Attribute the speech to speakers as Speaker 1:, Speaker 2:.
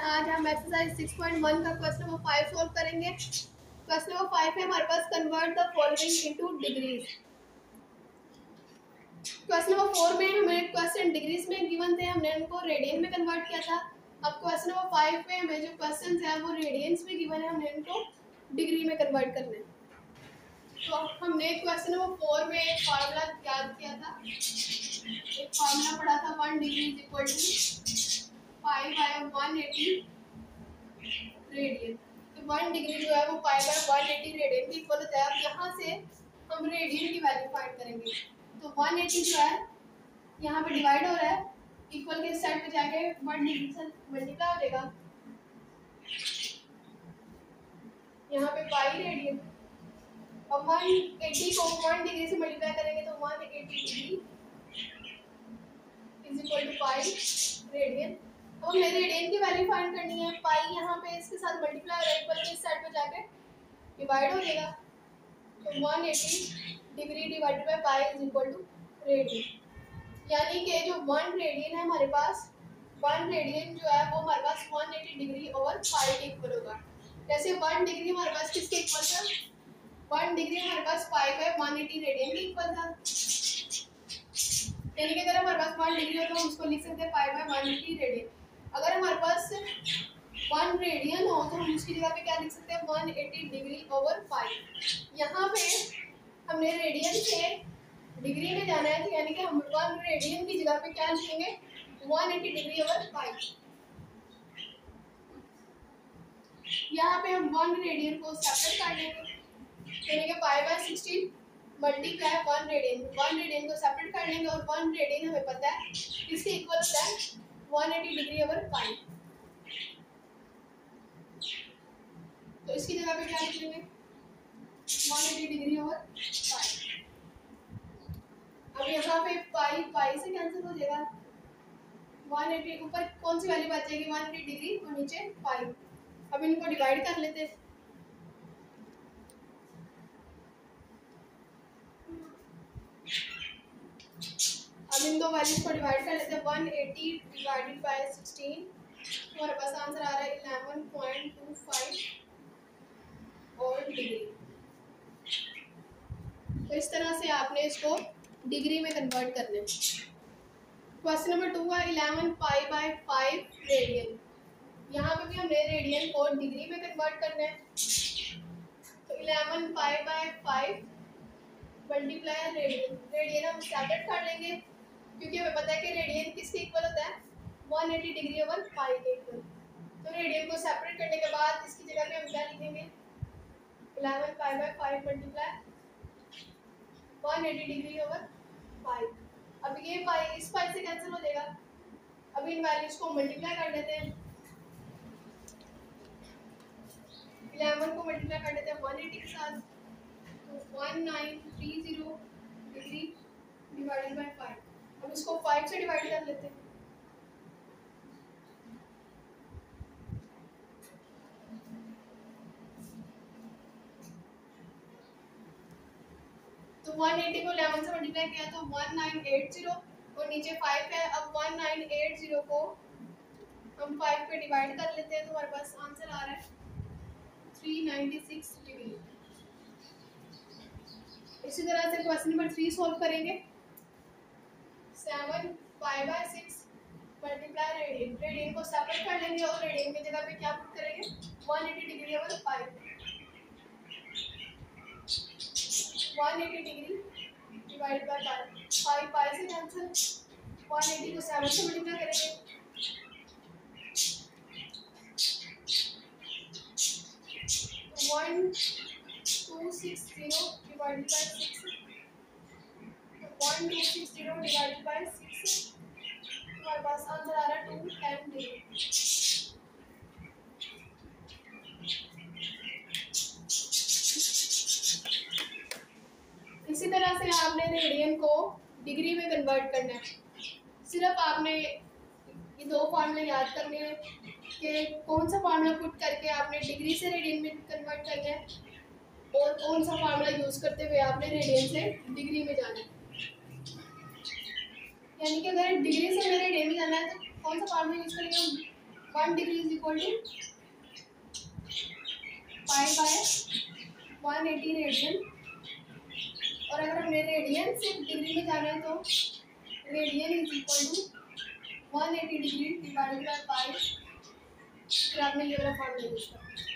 Speaker 1: आज हम एक्सरसाइज 6.1 का क्वेश्चन नंबर 5 सॉल्व करेंगे। क्वेश्चन नंबर 5 है हमारे पास, convert the following into degrees. Question number 4 में हमें क्वेश्चन डिग्रीज में गिवन थे, हमने उनको रेडियन में कन्वर्ट किया था। अब क्वेश्चन नंबर 5 में हमें जो क्वेश्चन है वो रेडियंस में गिवन है, हमने इनको डिग्री में कन्वर्ट करना है। तो हमने क्वेश्चन नंबर 4 में एक फार्मूला याद किया था, एक फार्मूला पढ़ा था 1 degree is equal to pi by 180 radian. तो 1 डिग्री जो है वो पाई बाय 180 रेडियन की इक्वल होता है। अब यहाँ से हम रेडियन की वैल्यू फाइंड करेंगे। तो 180 जो है यहाँ पे डिवाइड हो रहा है, इक्वल के साइड पे जाके 1 डिग्री से मल्टीप्लाई हो जाएगा, यहाँ पे पाई रेडियन। और 180 को 1 डिग्री से मल्टीप्लाई करेंगे तो 180 degree is equal to pi radian. अब हमें रेडियन की वैल्यू फाइंड करनी है। पाई यहाँ पे इसके साथ मल्टीप्लाई हो रहा है, इक्वल के इस साइड पे जाके डिवाइड हो जाएगा। तो 180 degree divided by pi is equal to radian. यानी कि जो 1 रेडियन है हमारे पास, 1 रेडियन जो है वो हमारे पास 180 डिग्री ओवर पाई के इक्वल होगा। जैसे 1 डिग्री हमारे पास किसके इक्वल था, 1 डिग्री हमारे पास पाई बाय 180 रेडियन के इक्वल था। यानी कि अगर हमारे पास 1 डिग्री हो तो हम उसको लिख सकते हैं पाई बाय 180 रेडियन। अगर हमारे पास 1 रेडियन हो तो हम उसकी जगह पे क्या लिख सकते हैं, 180 डिग्री ओवर पाई। यहाँ पे हमने रेडियन से डिग्री में जाना है, तो यानी कि हम 1 रेडियन की जगह पे क्या लिखेंगे, 180 डिग्री ओवर पाई। यहाँ पे हम 1 रेडियन को सेपरेट कर लेंगे, यानी कि pi by 16 multiply 1 radian. 1 radian को सेपरेट कर लेंगे और 1 रेडियन हमें पता है इसके इक्वल होता है 180 डिग्री ओवर पाई। तो इसकी जगह पे क्या लिखेंगे, 180 डिग्री ओवर पाई। अब यहाँ पे पाई पाई से कैंसिल हो जाएगा, 180 ऊपर कौन सी वैल्यू बचेगी, 180 डिग्री और नीचे पाई। अब इनको डिवाइड कर लेते हैं। अब इन दो वैल्यूज को डिवाइड कर लेते हैं। 180 डिवाइडेड बाय 16, हमारे पास आंसर आ रहा है 11.25 और डिग्री। तो इस तरह से आपने इसको डिग्री में कन्वर्ट करना है। क्वेश्चन नंबर 2 है 11 पाई बाय 5 रेडियन। यहाँ पे भी हमने रेडियन को डिग्री में कन्वर्ट करना है। तो 11 pi by 5 multiply radian. Radian हम सेपरेट कर लेंगे क्योंकि हमें पता है कि रेडियन किसके इक्वल होता है, 180 डिग्री ओवर पाई के इक्वल। तो रेडियन को सेपरेट करने के बाद इसकी जगह पे हम क्या लिखेंगे, 11 pi by 5 multiply 180 degree over पाई। अब ये पाई इस पाई से कैंसिल हो जाएगा। अब इन वैल्यूज को मल्टीप्लाई कर देते हैं। 11 को मल्टीप्लाई कर देते हैं 180 के साथ, तो 1930 डिग्री डिवाइडेड बाय 5। अब इसको 5 से डिवाइड कर लेते हैं। तो 180 को 11 से मल्टीप्लाई किया तो 1980 और नीचे 5 है। अब 1980 को हम 5 पे डिवाइड कर लेते हैं, तो हमारे पास आंसर आ रहा है 396 डिग्री। इसी तरह से क्वेश्चन नंबर 3 सॉल्व करेंगे। 7 pi by 6 multiply radian. Radian को सेपरेट कर लेंगे और रेडियन की जगह पे क्या पुट करेंगे, 180 degree over pi. 180 degree divide by pi, pi से कैंसिल। 180 को 7 से मल्टीप्लाई करेंगे, 1260 डिवाइडेड बाय 6, 1260 डिवाइडेड बाय 6, हमारे पास आंसर आ रहा है 210 डिग्री। इसी तरह से आपने रेडियन को डिग्री में कन्वर्ट करना है। सिर्फ आपने ये 2 फार्मूले याद करने हैं कि कौन सा फार्मूला पुट करके आपने डिग्री से रेडियन में कन्वर्ट करना है और कौन सा फार्मूला यूज करते हुए आपने रेडियन से डिग्री में जाना है। यानी कि अगर डिग्री से हमें रेडियन में जाना है तो कौन सा फार्मूला यूज करेंगे, 1 degree is equal to pi by 180 radian. और अगर हमें रेडियन से डिग्री में जाना है तो radian is equal to 180 degree divided by pi. फिर आपने ये वाला फॉर्मूला यूज करना है।